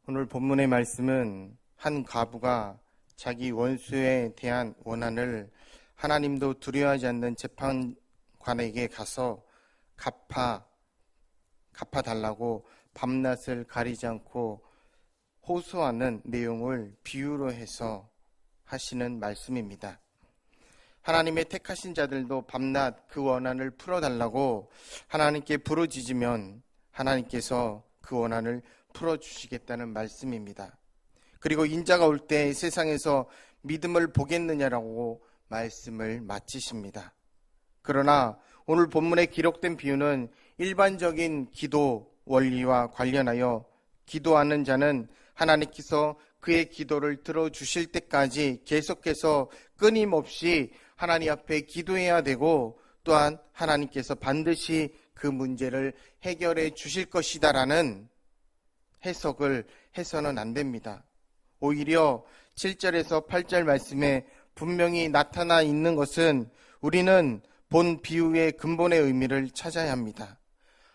오늘 본문의 말씀은 한 과부가 자기 원수에 대한 원한을 하나님도 두려워하지 않는 재판관에게 가서 갚아달라고 밤낮을 가리지 않고 호소하는 내용을 비유로 해서 하시는 말씀입니다. 하나님의 택하신 자들도 밤낮 그 원한을 풀어달라고 하나님께 부르짖으면 하나님께서 그 원한을 풀어주시겠다는 말씀입니다. 그리고 인자가 올 때 세상에서 믿음을 보겠느냐라고 말씀을 마치십니다. 그러나 오늘 본문에 기록된 비유는 일반적인 기도 원리와 관련하여 기도하는 자는 하나님께서 그의 기도를 들어주실 때까지 계속해서 끊임없이 하나님 앞에 기도해야 되고, 또한 하나님께서 반드시 그 문제를 해결해 주실 것이다라는 해석을 해서는 안 됩니다. 오히려 7절에서 8절 말씀에 분명히 나타나 있는 것은 우리는 본 비유의 근본의 의미를 찾아야 합니다.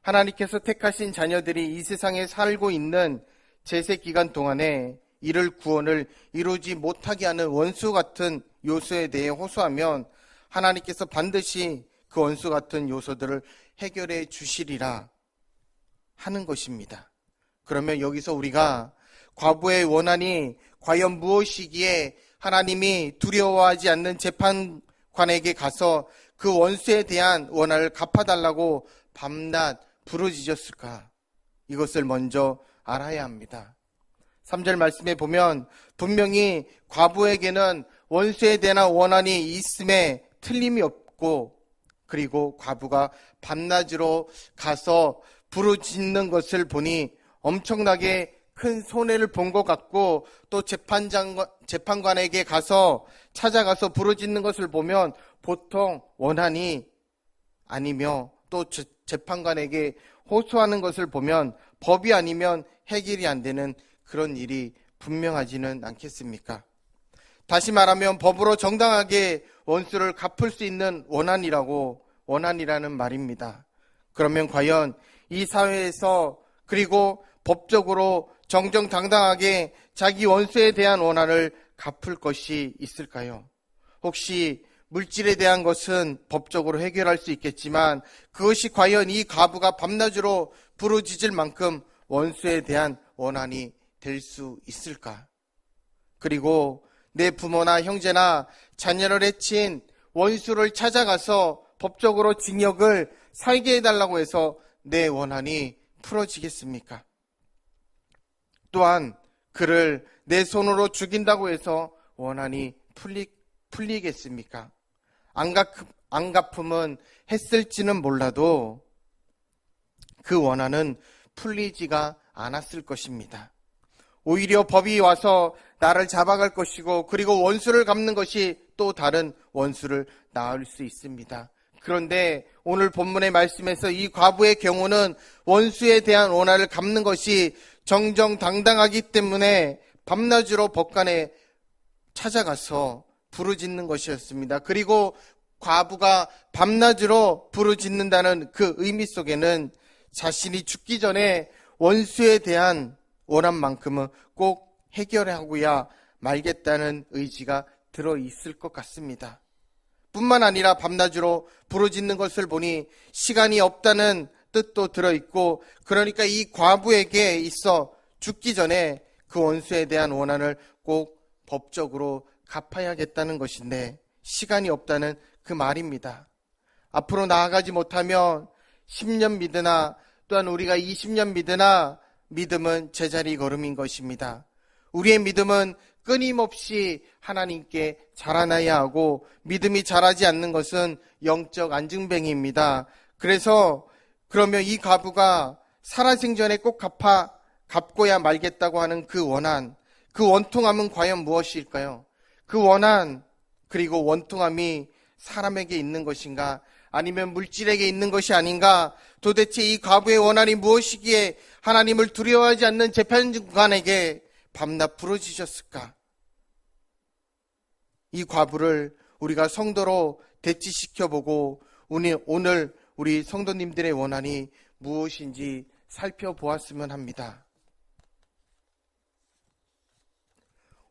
하나님께서 택하신 자녀들이 이 세상에 살고 있는 제세 기간 동안에 이를 구원을 이루지 못하게 하는 원수 같은 요소에 대해 호소하면 하나님께서 반드시 그 원수 같은 요소들을 해결해 주시리라 하는 것입니다. 그러면 여기서 우리가 과부의 원한이 과연 무엇이기에 하나님이 두려워하지 않는 재판관에게 가서 그 원수에 대한 원한을 갚아달라고 밤낮 부르짖었을까? 이것을 먼저 알아야 합니다. 3절 말씀에 보면 분명히 과부에게는 원수에 대한 원한이 있음에 틀림이 없고, 그리고 과부가 밤낮으로 가서 부르짖는 것을 보니 엄청나게 큰 손해를 본 것 같고, 또 재판관에게 찾아가서 부르짖는 것을 보면 보통 원한이 아니며, 또 재판관에게 호소하는 것을 보면 법이 아니면 해결이 안 되는 그런 일이 분명하지는 않겠습니까? 다시 말하면 법으로 정당하게 원수를 갚을 수 있는 원한이라는 말입니다. 그러면 과연 이 사회에서, 그리고 법적으로 정정당당하게 자기 원수에 대한 원한을 갚을 것이 있을까요? 혹시 물질에 대한 것은 법적으로 해결할 수 있겠지만 그것이 과연 이 과부가 밤낮으로 부르짖을 만큼 원수에 대한 원한이 될 수 있을까? 그리고 내 부모나 형제나 자녀를 해친 원수를 찾아가서 법적으로 징역을 살게 해달라고 해서 내 원한이 풀어지겠습니까? 또한 그를 내 손으로 죽인다고 해서 원한이 풀리겠습니까? 안 갚음은 했을지는 몰라도 그 원한은 풀리지가 않았을 것입니다. 오히려 법이 와서 나를 잡아갈 것이고, 그리고 원수를 갚는 것이 또 다른 원수를 낳을 수 있습니다. 그런데 오늘 본문의 말씀에서 이 과부의 경우는 원수에 대한 원한을 갚는 것이 정정당당하기 때문에 밤낮으로 법관에 찾아가서 부르짖는 것이었습니다. 그리고 과부가 밤낮으로 부르짖는다는 그 의미 속에는 자신이 죽기 전에 원수에 대한 원한만큼은 꼭 해결하고야 말겠다는 의지가 들어있을 것 같습니다. 뿐만 아니라 밤낮으로 부르짖는 것을 보니 시간이 없다는 뜻도 들어있고, 그러니까 이 과부에게 있어 죽기 전에 그 원수에 대한 원한을 꼭 법적으로 갚아야겠다는 것인데, 시간이 없다는 그 말입니다. 앞으로 나아가지 못하면 10년 믿으나, 또한 우리가 20년 믿으나 믿음은 제자리 걸음인 것입니다. 우리의 믿음은 끊임없이 하나님께 자라나야 하고, 믿음이 자라지 않는 것은 영적 안증뱅이입니다. 그러면 이 과부가 살아생전에 꼭 갚고야 말겠다고 하는 그 원한, 그 원통함은 과연 무엇일까요? 그 원한, 그리고 원통함이 사람에게 있는 것인가, 아니면 물질에게 있는 것이 아닌가? 도대체 이 과부의 원한이 무엇이기에 하나님을 두려워하지 않는 재판관에게 밤낮 부르짖었을까? 이 과부를 우리가 성도로 대치시켜보고 오늘 우리 성도님들의 원한이 무엇인지 살펴보았으면 합니다.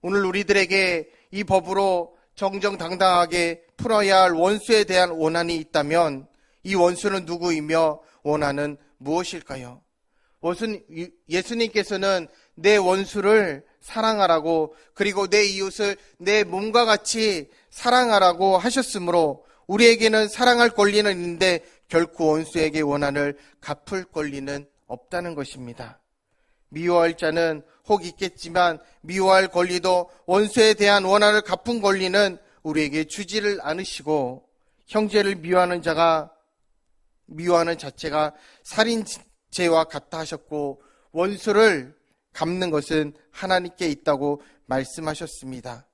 오늘 우리들에게 이 법으로 정정당당하게 풀어야 할 원수에 대한 원한이 있다면 이 원수는 누구이며 원한은 무엇일까요? 예수님께서는 내 원수를 사랑하라고, 그리고 내 이웃을 내 몸과 같이 사랑하라고 하셨으므로 우리에게는 사랑할 권리는 있는데 결코 원수에게 원한을 갚을 권리는 없다는 것입니다. 미워할 자는 혹 있겠지만 미워할 권리도 원수에 대한 원한을 갚은 권리는 우리에게 주지를 않으시고, 형제를 미워하는 자체가 살인죄와 같다 하셨고, 원수를 갚는 것은 하나님께 있다고 말씀하셨습니다.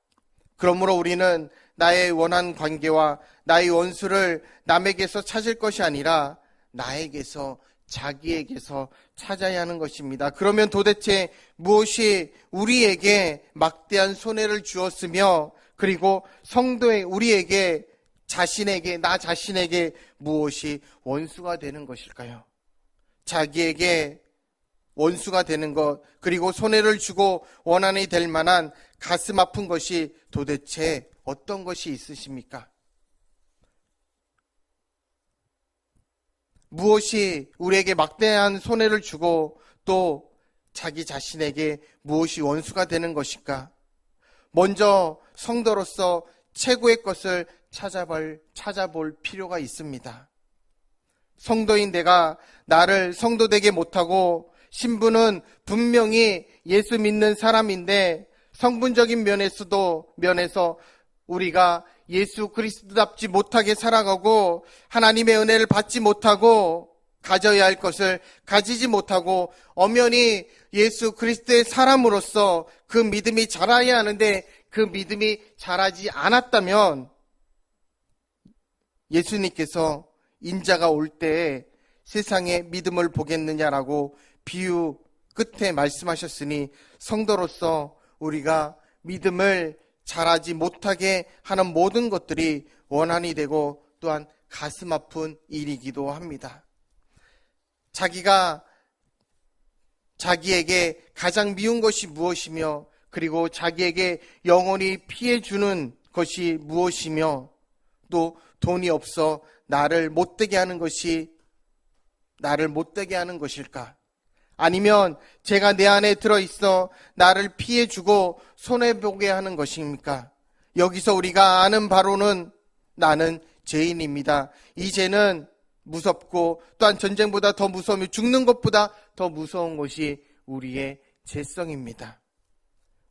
그러므로 우리는 나의 원한 관계와 나의 원수를 남에게서 찾을 것이 아니라 나에게서, 자기에게서 찾아야 하는 것입니다. 그러면 도대체 무엇이 우리에게 막대한 손해를 주었으며, 그리고 성도의 우리에게 나 자신에게 무엇이 원수가 되는 것일까요? 자기에게 원수가 되는 것, 그리고 손해를 주고 원한이 될 만한 가슴 아픈 것이 도대체 어떤 것이 있으십니까? 무엇이 우리에게 막대한 손해를 주고 또 자기 자신에게 무엇이 원수가 되는 것일까? 먼저 성도로서 최고의 것을 찾아볼 필요가 있습니다. 성도인 내가 나를 성도되게 못하고, 신분은 분명히 예수 믿는 사람인데 성분적인 면에서 우리가 예수 그리스도답지 못하게 살아가고, 하나님의 은혜를 받지 못하고, 가져야 할 것을 가지지 못하고, 엄연히 예수 그리스도의 사람으로서 그 믿음이 자라야 하는데 그 믿음이 자라지 않았다면 예수님께서 인자가 올 때에 세상에 믿음을 보겠느냐라고 비유 끝에 말씀하셨으니, 성도로서 우리가 믿음을 자라지 못하게 하는 모든 것들이 원한이 되고 또한 가슴 아픈 일이기도 합니다. 자기에게 가장 미운 것이 무엇이며, 그리고 자기에게 영원히 피해 주는 것이 무엇이며, 또 돈이 없어 나를 못되게 하는 것일까? 아니면 제가 내 안에 들어있어 나를 피해주고 손해보게 하는 것입니까? 여기서 우리가 아는 바로는 나는 죄인입니다. 이 죄는 무섭고 또한 전쟁보다 더 무서우며 죽는 것보다 더 무서운 것이 우리의 죄성입니다.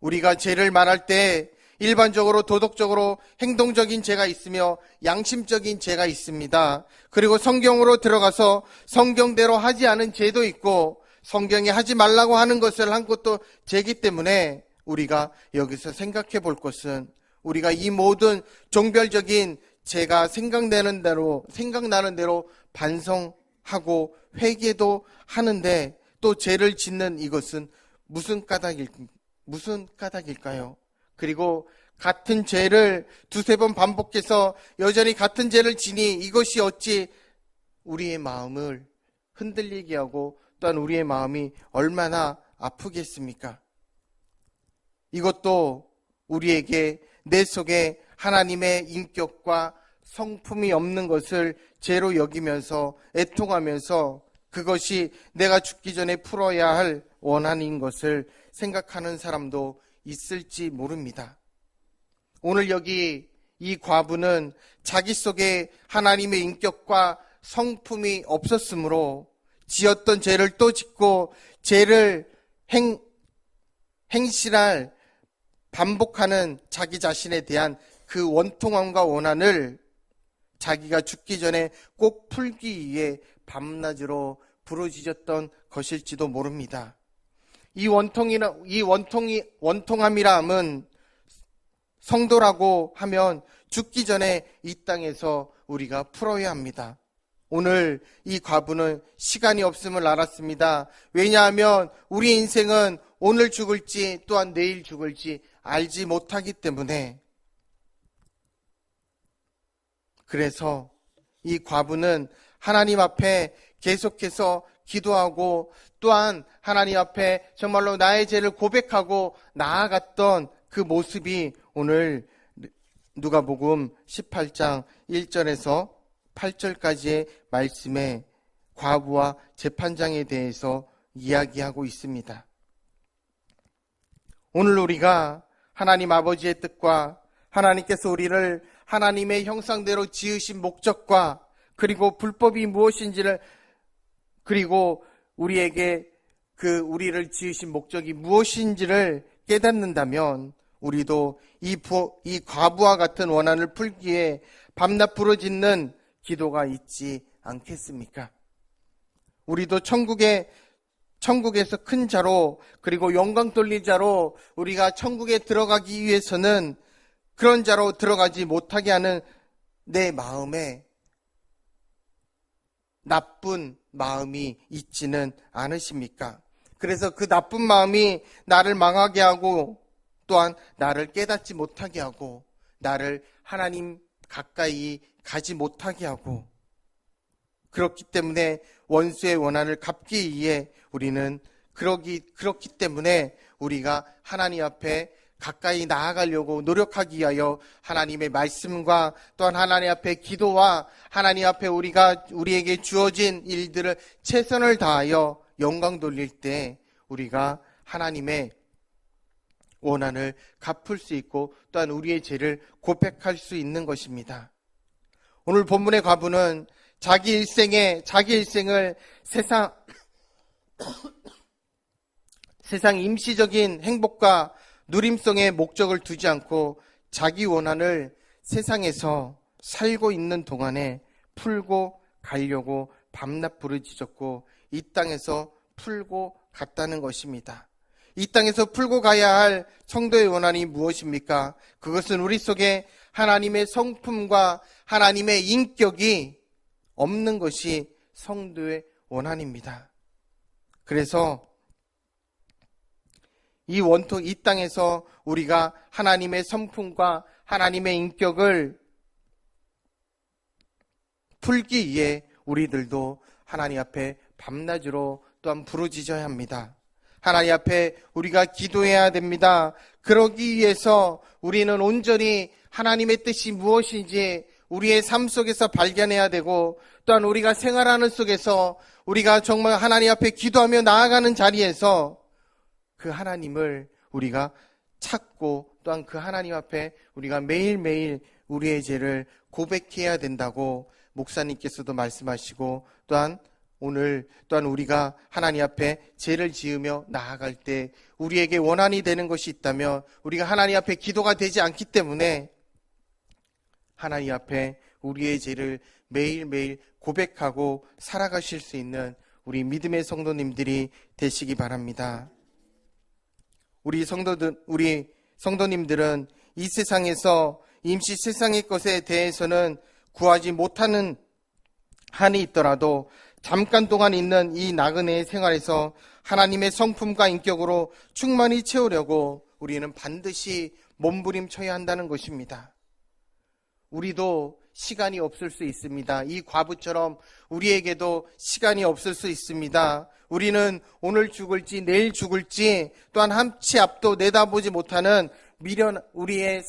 우리가 죄를 말할 때 일반적으로 도덕적으로 행동적인 죄가 있으며 양심적인 죄가 있습니다. 그리고 성경으로 들어가서 성경대로 하지 않은 죄도 있고, 성경이 하지 말라고 하는 것을 한 것도 죄이기 때문에 우리가 여기서 생각해 볼 것은, 우리가 이 모든 종별적인 죄가 생각나는 대로 반성하고 회개도 하는데, 또 죄를 짓는 이것은 무슨 까닭일까요? 그리고 같은 죄를 두세 번 반복해서 여전히 같은 죄를 지니 이것이 어찌 우리의 마음을 흔들리게 하고 또한 우리의 마음이 얼마나 아프겠습니까? 이것도 우리에게 내 속에 하나님의 인격과 성품이 없는 것을 죄로 여기면서 애통하면서 그것이 내가 죽기 전에 풀어야 할 원한인 것을 생각하는 사람도 있을지 모릅니다. 오늘 여기 이 과부는 자기 속에 하나님의 인격과 성품이 없었으므로 지었던 죄를 또 짓고 죄를 행실할 반복하는 자기 자신에 대한 그 원통함과 원한을 자기가 죽기 전에 꼭 풀기 위해 밤낮으로 부르짖었던 것일지도 모릅니다. 이 원통함이라 함은 성도라고 하면 죽기 전에 이 땅에서 우리가 풀어야 합니다. 오늘 이 과부는 시간이 없음을 알았습니다. 왜냐하면 우리 인생은 오늘 죽을지 또한 내일 죽을지 알지 못하기 때문에. 그래서 이 과부는 하나님 앞에 계속해서 기도하고 또한 하나님 앞에 정말로 나의 죄를 고백하고 나아갔던 그 모습이 오늘 누가복음 18장 1절에서 8절까지의 말씀에 과부와 재판장에 대해서 이야기하고 있습니다. 오늘 우리가 하나님 아버지의 뜻과 하나님께서 우리를 하나님의 형상대로 지으신 목적과 그리고 불법이 무엇인지를 그리고 우리에게 우리를 지으신 목적이 무엇인지를 깨닫는다면 우리도 이 과부와 같은 원한을 풀기에 밤낮 부르짖는 기도가 있지 않겠습니까? 우리도 천국에서 큰 자로 그리고 영광 돌릴 자로 우리가 천국에 들어가기 위해서는 그런 자로 들어가지 못하게 하는 내 마음에 나쁜 마음이 있지는 않으십니까? 그래서 그 나쁜 마음이 나를 망하게 하고 또한 나를 깨닫지 못하게 하고 나를 하나님 가까이 가지 못하게 하고 그렇기 때문에 원수의 원한을 갚기 위해 우리는 그렇기 때문에 우리가 하나님 앞에 가까이 나아가려고 노력하기 위하여 하나님의 말씀과 또한 하나님 앞에 기도와 하나님 앞에 우리에게 주어진 일들을 최선을 다하여 영광 돌릴 때 우리가 하나님의 원한을 갚을 수 있고 또한 우리의 죄를 고백할 수 있는 것입니다. 오늘 본문의 과부는 자기 일생을 세상 임시적인 행복과 누림성의 목적을 두지 않고 자기 원한을 세상에서 살고 있는 동안에 풀고 가려고 밤낮 부르짖었고 이 땅에서 풀고 갔다는 것입니다. 이 땅에서 풀고 가야 할 성도의 원한이 무엇입니까? 그것은 우리 속에 하나님의 성품과 하나님의 인격이 없는 것이 성도의 원한입니다. 그래서 이 땅에서 우리가 하나님의 성품과 하나님의 인격을 풀기 위해 우리들도 하나님 앞에 밤낮으로 또한 부르짖어야 합니다. 하나님 앞에 우리가 기도해야 됩니다. 그러기 위해서 우리는 온전히 하나님의 뜻이 무엇인지 우리의 삶 속에서 발견해야 되고 또한 우리가 생활하는 속에서 우리가 정말 하나님 앞에 기도하며 나아가는 자리에서 그 하나님을 우리가 찾고 또한 그 하나님 앞에 우리가 매일매일 우리의 죄를 고백해야 된다고 목사님께서도 말씀하시고 또한 오늘 또한 우리가 하나님 앞에 죄를 지으며 나아갈 때 우리에게 원한이 되는 것이 있다면 우리가 하나님 앞에 기도가 되지 않기 때문에 하나님 앞에 우리의 죄를 매일매일 고백하고 살아가실 수 있는 우리 믿음의 성도님들이 되시기 바랍니다. 우리 성도님들은 이 세상에서 임시 세상의 것에 대해서는 구하지 못하는 한이 있더라도 잠깐 동안 있는 이 나그네의 생활에서 하나님의 성품과 인격으로 충만히 채우려고 우리는 반드시 몸부림쳐야 한다는 것입니다. 우리도 시간이 없을 수 있습니다. 이 과부처럼 우리에게도 시간이 없을 수 있습니다. 우리는 오늘 죽을지 내일 죽을지 또한 한 치 앞도 내다보지 못하는 미련 우리의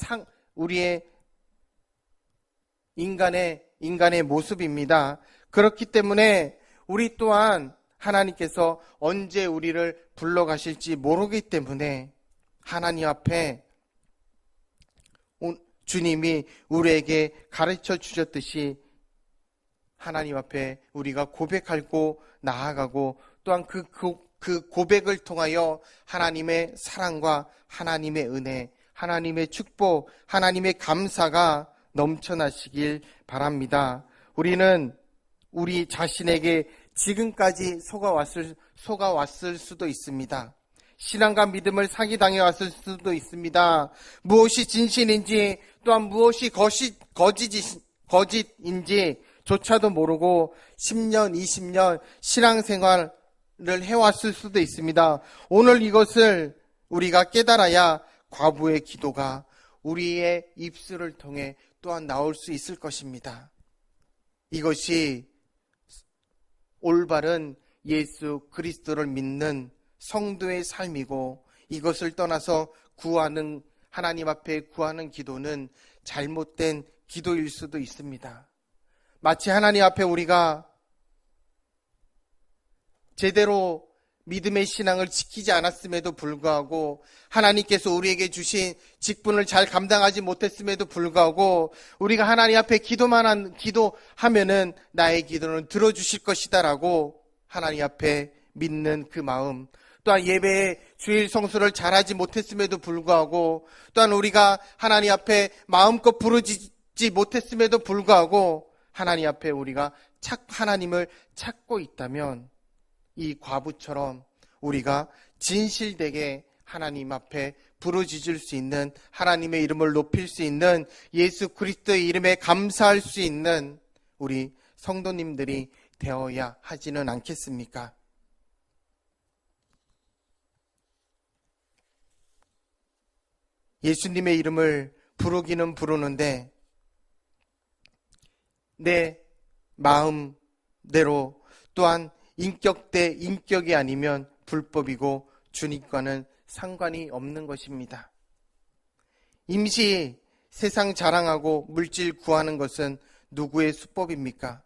인간의 모습입니다. 그렇기 때문에 우리 또한 하나님께서 언제 우리를 불러가실지 모르기 때문에 하나님 앞에 주님이 우리에게 가르쳐 주셨듯이 하나님 앞에 우리가 고백하고 나아가고 또한 그 고백을 통하여 하나님의 사랑과 하나님의 은혜, 하나님의 축복, 하나님의 감사가 넘쳐나시길 바랍니다. 우리는 우리 자신에게 지금까지 속아왔을 수도 있습니다. 신앙과 믿음을 사기당해왔을 수도 있습니다. 무엇이 진실인지 또한 무엇이 거짓인지 조차도 모르고 10년, 20년 신앙생활을 해왔을 수도 있습니다. 오늘 이것을 우리가 깨달아야 과부의 기도가 우리의 입술을 통해 또한 나올 수 있을 것입니다. 이것이 올바른 예수 그리스도를 믿는 성도의 삶이고 이것을 떠나서 구하는 하나님 앞에 구하는 기도는 잘못된 기도일 수도 있습니다. 마치 하나님 앞에 우리가 제대로 믿음의 신앙을 지키지 않았음에도 불구하고, 하나님께서 우리에게 주신 직분을 잘 감당하지 못했음에도 불구하고, 우리가 하나님 앞에 기도하면은 나의 기도는 들어주실 것이다라고 하나님 앞에 믿는 그 마음, 또한 예배에 주일 성수를 잘하지 못했음에도 불구하고, 또한 우리가 하나님 앞에 마음껏 부르짖지 못했음에도 불구하고 하나님 앞에 우리가 하나님을 찾고 있다면, 이 과부처럼 우리가 진실되게 하나님 앞에 부르짖을 수 있는, 하나님의 이름을 높일 수 있는, 예수 그리스도의 이름에 감사할 수 있는 우리 성도님들이 되어야 하지는 않겠습니까? 예수님의 이름을 부르기는 부르는데 내 마음대로, 또한 인격 대 인격이 아니면 불법이고 주님과는 상관이 없는 것입니다. 임시 세상 자랑하고 물질 구하는 것은 누구의 수법입니까?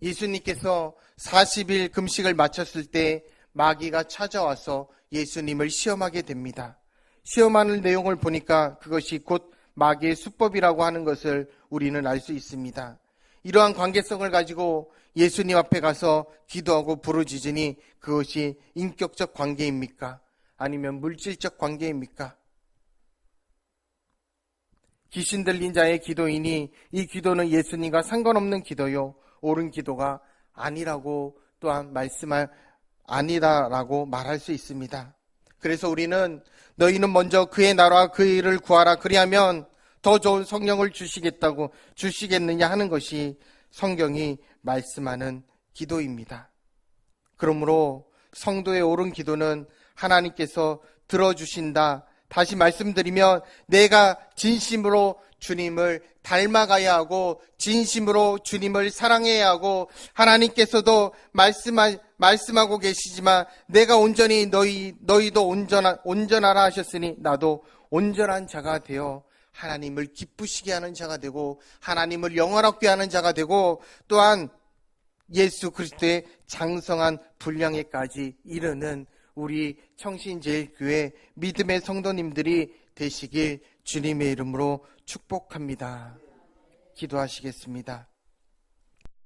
예수님께서 40일 금식을 마쳤을 때 마귀가 찾아와서 예수님을 시험하게 됩니다. 시험하는 내용을 보니까 그것이 곧 마귀의 수법이라고 하는 것을 우리는 알 수 있습니다. 이러한 관계성을 가지고 예수님 앞에 가서 기도하고 부르짖으니 그것이 인격적 관계입니까? 아니면 물질적 관계입니까? 귀신 들린 자의 기도이니 이 기도는 예수님과 상관없는 기도요, 옳은 기도가 아니라고 또한 아니다라고 말할 수 있습니다. 그래서 우리는 너희는 먼저 그의 나라와 그 일을 구하라, 그리하면 더 좋은 성령을 주시겠느냐 하는 것이 성경이 말씀하는 기도입니다. 그러므로 성도의 옳은 기도는 하나님께서 들어주신다. 다시 말씀드리면 내가 진심으로 주님을 닮아가야 하고 진심으로 주님을 사랑해야 하고, 하나님께서도 말씀하고 계시지만 내가 온전히 너희도 온전하라 하셨으니 나도 온전한 자가 되어 하나님을 기쁘시게 하는 자가 되고 하나님을 영화롭게 하는 자가 되고, 또한 예수 그리스도의 장성한 분량에까지 이르는 우리 청신제일교회 믿음의 성도님들이 되시길 주님의 이름으로 축복합니다. 기도하시겠습니다.